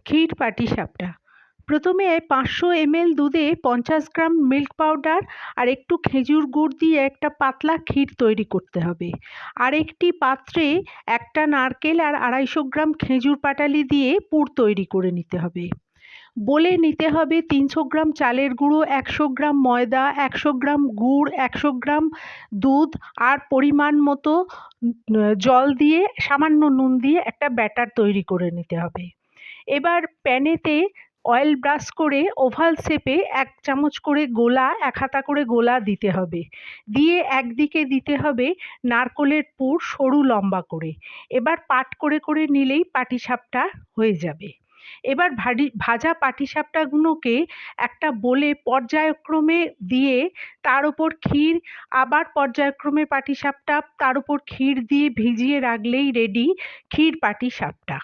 ক্ষীর পাটিসাপটা। প্রথমে 500 ml দুধে 50 গ্রাম milk powder আর একটু খেজুর গুড় দিয়ে একটা পাতলা ক্ষীর তৈরি করতে হবে। আর একটি পাত্রে একটা নারকেল আর 250 গ্রাম খেজুর পাটালি দিয়ে পুর তৈরি করে নিতে হবে। বলে নিতে হবে 300 গ্রাম চালের গুঁড়ো, 100 গ্রাম ময়দা, 100 গ্রাম গুড়, 100 গ্রাম দুধ আর পরিমাণ মতো জল দিয়ে সামান্য নুন দিয়ে একটা ব্যাটার তৈরি করে নিতে হবে। এবার প্যানেতে অয়েল ব্রাশ করে ওভাল শেপে 1 চামচ করে গোলা, 1 হাতা করে গোলা দিতে হবে। দিয়ে একদিকে দিতে হবে নারকোলের পুর সরু লম্বা করে। এবার পাট করে করে নিলেই পাটিসাপটা হয়ে যাবে। এবার ভাজা পাটিসাপটাগুলোকে একটা বোলে পর্যায়ক্রমে দিয়ে তার উপর ক্ষীর, আবার পর্যায়ক্রমে পাটিসাপটা, তার উপর ক্ষীর দিয়ে ভিজিয়ে রাখলেই রেডি ক্ষীর পাটিসাপটা।